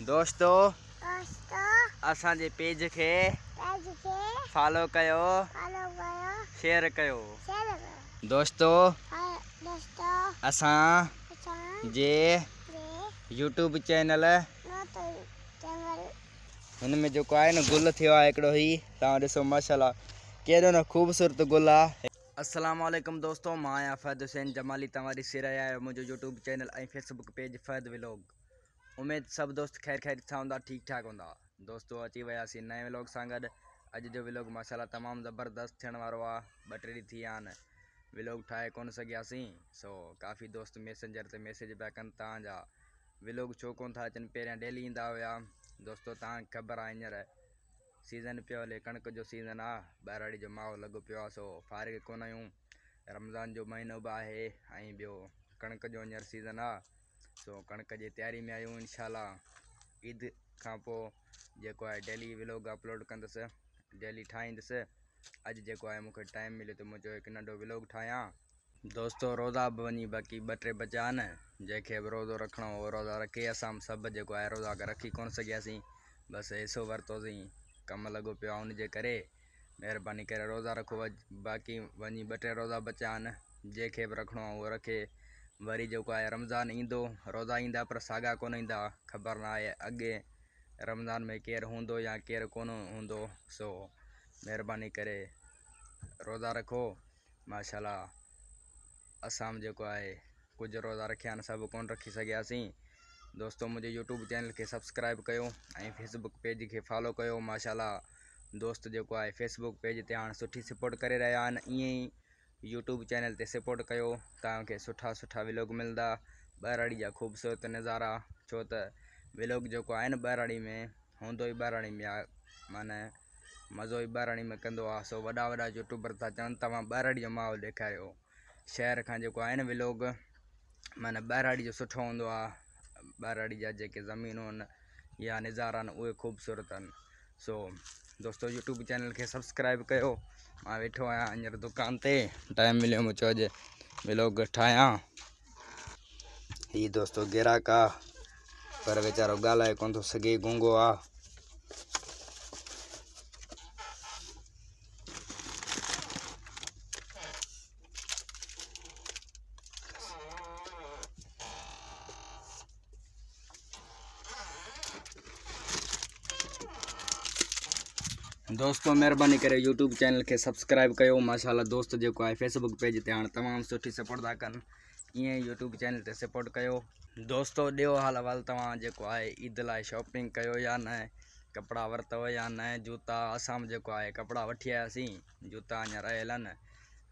दोस्तों असांजे पेज खे फॉलो कयो, शेयर कयो। दोस्तों असां जे यूट्यूब चैनल हिन में जो आहे न गुल थियो आहे हिकिड़ो ही तव्हां ॾिसो माशाल्लाह केॾो न ख़ूबसूरत गुल आहे। अस्सलाम वालेकुम दोस्तों, मां आहियां फ़हद हुसैन जमाली, तव्हां ॾिसी रहिया आहियो मुंहिंजो यूट्यूब चैनल ऐं फेसबुक पेज फ़हद व्लॉग। उम्मीद सब दोस्त खैर सां हूंदा, ठीक ठाक हूंदा। दोस्तों अची वियासीं नए व्लॉग सां गॾु। अॼु जो व्लॉग माशाल्लाह तमामु ज़बरदस्त थियण वारो आहे। 2-3 ॾींहं थी विया आहिनि व्लॉग ठाहे कोन सघियासीं, सो काफ़ी दोस्त मैसेंजर ते मैसेज पिया कनि तव्हांजा व्लॉग छो कोन था अचनि, पहिरियां डेली ईंदा हुया। दोस्तों तव्हांखे ख़बर आहे हींअर सीज़न पियो हले, कणिक जो सीज़न आहे, ॿाहिराड़ी जो माहौल लॻो पियो आहे, सो फारिग कोन आहियूं। रमज़ान जो महीनो बि आहे ऐं ॿियो कणिक जो हींअर सीज़न आहे, सो कणिक जी तयारी में आहियूं। इंशाल्लाह ईद खां पोइ जेको आहे डेली व्लॉग अपलोड कंदुसि, डेली ठाहींदुसि। अॼु जेको आहे मूंखे टाइम मिलियो त मुंहिंजो हिकु नंढो व्लॉग ठाहियां। दोस्तों रोज़ा बि वञी बाक़ी 2-3 बचा आहिनि, जंहिंखे बि रोज़ो रखिणो हो रोज़ा रखे। असां सभु जेको आहे रोज़ा रखी कोन सघियासीं, बसि हिसो वरितोसीं, कमु लॻो पियो आहे उनजे करे। महिरबानी करे रोज़ा रखो। बाक़ी वञी 2-3 रोज़ा बचा आहिनि, जंहिंखे बि रखिणो आहे उहो रखे। वरी जेको आहे रमज़ान ईंदो, रोज़ा ईंदा पर साॻा कोन ईंदा, ख़बर न आहे अॻे रमज़ान में केरु हूंदो या केरु कोन हूंदो। सो महिरबानी करे रोज़ा रखो। माशाल्लाह असां जेको आहे कुझु रोज़ा रखिया आहिनि, सभु कोन रखी सघियासीं। दोस्तों मुंहिंजे यूट्यूब चैनल खे सब्सक्राइब कयो ऐं फेसबुक पेज खे फॉलो कयो। माशाल्लाह दोस्त जेको आहे फेसबुक पेज ते हाणे सुठी सपोर्ट करे रहिया आहिनि, ईअं ई यूट्यूब चैनल ते सपोर्ट कयो, तव्हांखे सुठा व्लॉग मिलंदा, ॿाहिराड़ी जा ख़ूबसूरत नज़ारा। छो त व्लॉग जेको आहे न ॿाहिराड़ी में हूंदो ई ॿाहिराड़ी में आहे, माना मज़ो ई ॿाहिराड़ी में कंदो आहे। सो वॾा यूट्यूबर था चवनि तव्हां ॿाहिराड़ी जो माहौल ॾेखारियो, शहर खां जेको आहे न व्लॉग माना ॿाहिराड़ी जो सुठो हूंदो आहे। ॿाहिराड़ी जा जेके ज़मीनूं आहिनि या नज़ारा आहिनि उहे ख़ूबसूरत आहिनि। सो दोस्तों यूट्यूब चैनल खे सब्सक्राइब कयो। मां वेठो आहियां हींअर दुकान ते, टाइम मिलियो मूं चयो अॼु व्लॉग ठाहियां। हीअ दोस्तों गिराक आहे पर वीचारो ॻाल्हाए कोन थो सघे, गूंगो आहे। दोस्तों महिरबानी करे यूट्यूब चैनल खे सब्सक्राइब कयो। माशाल्लाह दोस्त जेको आहे फेसबुक पेज ते हाणे तमामु सुठी सपोर्ट था कनि, ईअं ई यूट्यूब चैनल ते सपोर्ट कयो। दोस्तों ॾियो हाल अहिवाल, तव्हां जेको आहे ईद लाइ शॉपिंग कयो या न, कपिड़ा वरितव या न, जूता। असां बि जेको आहे कपिड़ा वठी आयासीं, जूता अञा रहियल आहिनि।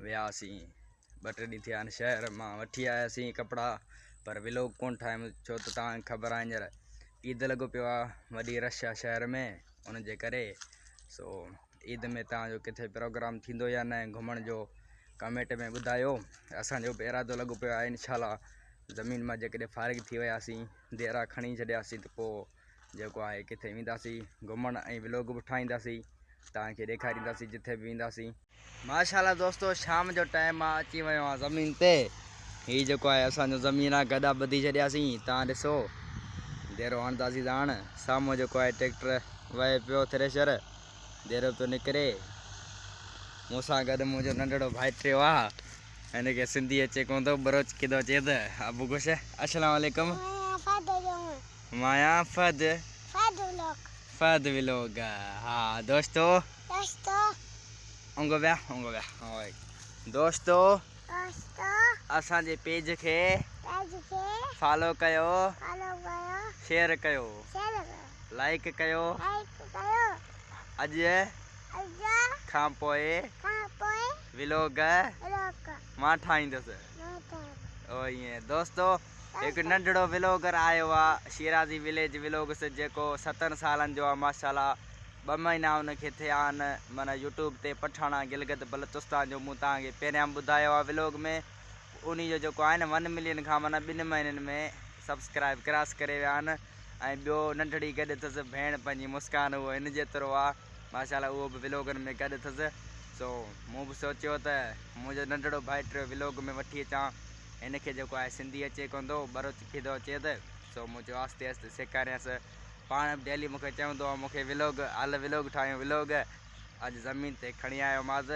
वियासीं 2-3 ॾींहं थिया आहिनि शहर मां वठी आयासीं कपिड़ा, पर व्लॉग कोन ठाहियुमि छो त तव्हांखे ख़बर आहे हींअर ईद लॻो पियो आहे, वॾी रश आहे शहर में, उनजे करे। सो ईद में तव्हांजो किथे प्रोग्राम थींदो या न घुमण जो, कमेंट में ॿुधायो। असांजो बि इरादो लॻो पियो आहे इंशाल्लाह ज़मीन मां जेकॾहिं फारिग थी वियासीं, देरा खणी छॾियासीं त पोइ जेको आहे किथे वेंदासीं घुमण ऐं व्लॉग बि ठाहींदासीं, तव्हांखे ॾेखारींदासीं जिथे बि वेंदासीं। माशाल्लाह दोस्तों शाम जो टाइम आहे, अची वियो आहे ज़मीन ते। हीअ जेको आहे असांजो ज़मीन आहे, गॾा ॿधी छॾियासीं, तव्हां ॾिसो देरो हणंदासीं। त हाणे साम्हूं जेको आहे ट्रैक्टर वहे पियो, थ्रेशर देरो पियो निकिरे। मूंसां गॾु मुंहिंजो नंढड़ो भाइटियो आहे, हिनखे सिंधी अचे कोन थो, बरोच किदो चए त अबू कुछ। अस्सलाम वालेकुम। माया फ़हद व्लॉग। हाँ दोस्तों दोस्तों असांजे पेज खे फॉलो कयो, शेयर कयो, लाइक कयो। अॼु खां पोइ व्लॉग मां ठाहींदुसि। ओ ईअं दोस्तों हिकु नंढड़ो व्लॉगर आयो आहे शिराज़ी विलेज व्लॉग्स, जेको 70 सालनि जो आहे। माशाल्लाह 2 महीना उनखे थिया आहिनि, माना यूट्यूब ते पठाणा गिलगित बल्तिस्तान जो मूं तव्हांखे पहिरियां ॿुधायो आहे व्लॉग में। उन जो जेको आहे न 1 मिलियन खां माना 2 महीननि में सब्सक्राइब क्रॉस करे विया आहिनि। ऐं ॿियो नंढड़ी गॾु अथसि भेण पंहिंजी मुस्कान, उहो हिन जेतिरो आहे माशाल्लाह, उहो बि व्लॉगनि में गॾु अथसि। सो मूं बि सोचियो त मुंहिंजो नंढड़ो भाइटियो व्लॉग में वठी अचां, हिनखे जेको आहे सिंधी अचे कोन थो, बरोच किदो अचे त। सो मुंहिंजो आस्ते आस्ते सेखारियसि, पाण डेली मूंखे चवंदो आहे मूंखे व्लॉग हल व्लॉग ठाहियूं व्लॉग। अॼु ज़मीन ते खणी आयो माज़,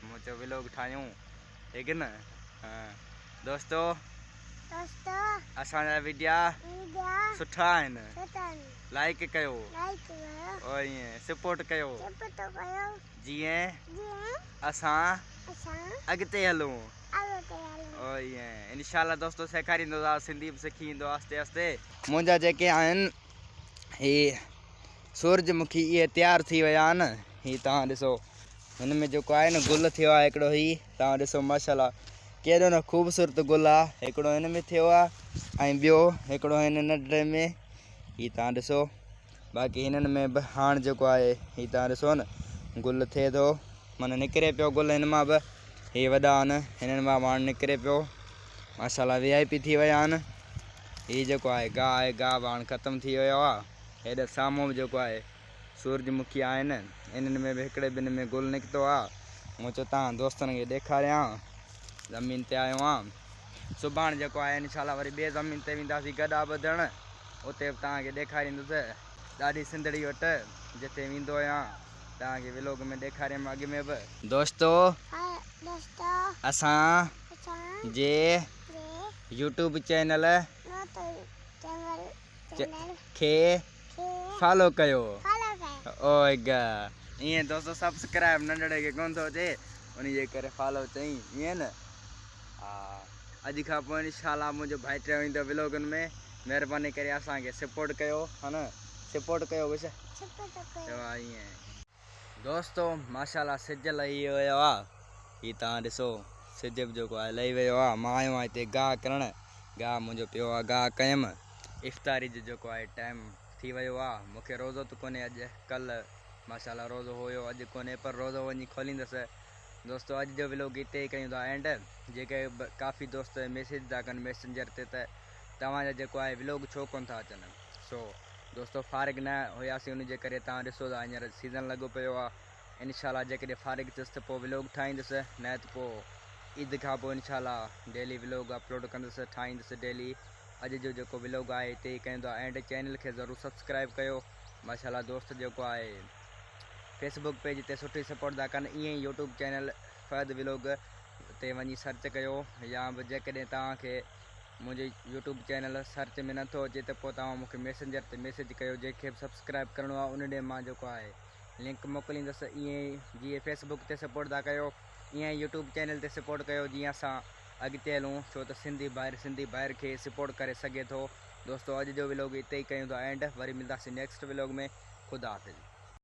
मूं चयो व्लॉग ठाहियूं, ठीक न। दोस्तो असांजा वीडियो सुठा आहिनि, लाइक कयो और ईअं सपोर्ट कयो जीअं असां अॻिते हलूं। और ईअं इंशाल्लाह दोस्तो सेखारींदोसीं, सिंधी बि सिखी ईंदो आस्ते आस्ते। मुंहिंजा जेके आहिनि ही सूरजमुखी इहे तयारु थी विया आहिनि। हीअ तव्हां ॾिसो, हिन में जेको आहे न गुल थियो आहे हिकिड़ो, ही तव्हां ॾिसो माशाल्लाह केॾो न ख़ूबसूरत गुल आहे। हिकिड़ो हिन में थियो आहे ऐं ॿियो हिकिड़ो हिन नंढड़े में, हीअ तव्हां ॾिसो। बाक़ी हिननि में बि हाणे जेको आहे हीअ तव्हां ॾिसो न गुल थिए थो, माना निकिरे पियो गुल हिन मां बि। हीअ वॾा आहिनि, हिननि मां हाणे निकिरे पियो माशाल्लाह, VIP थी विया आहिनि। हीअ जेको आहे गाह आहे, गाह बि हाणे ख़तमु थी वियो आहे। हेॾे साम्हूं बि जेको आहे सूरजमुखी आहिनि, इन्हनि में बि हिकिड़े ॿिनि में गुल निकितो आहे। मूं चयो तव्हां दोस्तनि खे ॾेखारियां, ज़मीन ते आयो आहियां। सुभाणे जेको आहे इंशाल्लाह वरी ॿिए ज़मीन ते वेंदासीं गॾा ॿधणु, उते बि तव्हांखे ॾेखारींदुसि ॾाढी सिंधड़ी वटि, जिते वेंदो आहियां तव्हांखे व्लॉग में ॾेखारियमि अॻु में बि। दोस्तो असां जे यूट्यूब चैनल खे फॉलो कयो। ओए गा ईअं दोस्तो सब्सक्राइब नंढड़े खे कोन थो अचे, उन जे करे फॉलो चई ईअं न। हा, अॼु खां पोइ इंशाल्लाह मुंहिंजो भाइटियो ईंदो व्लॉगनि में। महिरबानी करे असांखे सपोर्ट कयो, हा न, सपोर्ट कयो बस। ईअं दोस्तो माशाल्लाह सिज लही वियो आहे, हीअ तव्हां ॾिसो सिज बि जेको आहे लही वियो आहे। मां आयो आहियां हिते गाह करणु, गाह मुंहिंजो पियो आहे, गाह कयमि। इफ़्तारी जो जेको आहे टाइम थी वियो आहे। मूंखे रोज़ो त कोन्हे अॼु, कल्ह माशाल्लाह रोज़ो हुयो, अॼु कोन्हे, पर रोज़ो वञी खोलींदुसि। दोस्तो अॼु जो व्लॉग हिते ई कयूं था एंड। जेके काफ़ी दोस्त मैसेज था कनि मैसेंजर ते त तव्हांजा जेको आहे व्लॉग छो कोन था अचनि। सो दोस्तो फ़ारिग न हुयासीं, उन जे करे तव्हां ॾिसो था हींअर सीज़न लॻो पियो आहे। इंशाल्लाह जेकॾहिं फ़ारिग थियुसि त पोइ व्लॉग ठाहींदुसि, न त पोइ ईद खां पोइ इंशाल्लाह डेली व्लॉग अपलोड कंदुसि, ठाहींदुसि डेली। अॼु जो जेको व्लॉग आहे हिते ई कयूं था एंड। चैनल खे ज़रूरु सब्सक्राइब कयो। माशाल्लाह दोस्त जेको आहे फेसबुक पेज ते सुठी सपोर्ट था कनि, ईअं ई यूट्यूब चैनल फ़हद व्लॉग ते वञी सर्च कयो। या बि जेकॾहिं तव्हांखे मुंहिंजे यूट्यूब चैनल सर्च में नथो अचे त पोइ तव्हां मूंखे मैसेंजर ते मैसेज कयो, जंहिंखे बि सब्सक्राइब करिणो आहे उन ॾे मां जेको आहे लिंक मोकिलींदुसि। ईअं ई जीअं फेसबुक ते सपोर्ट था कयो, ईअं ई यूट्यूब चैनल ते सपोर्ट कयो, जीअं असां अॻिते हलूं। छो त सिंधी भाइर खे सपोर्ट करे सघे थो। दोस्तो अॼु जो व्लॉग हिते ई कयूं था एंड, वरी मिलंदासीं नेक्स्ट व्लॉग में। ख़ुदा हाफ़िज़।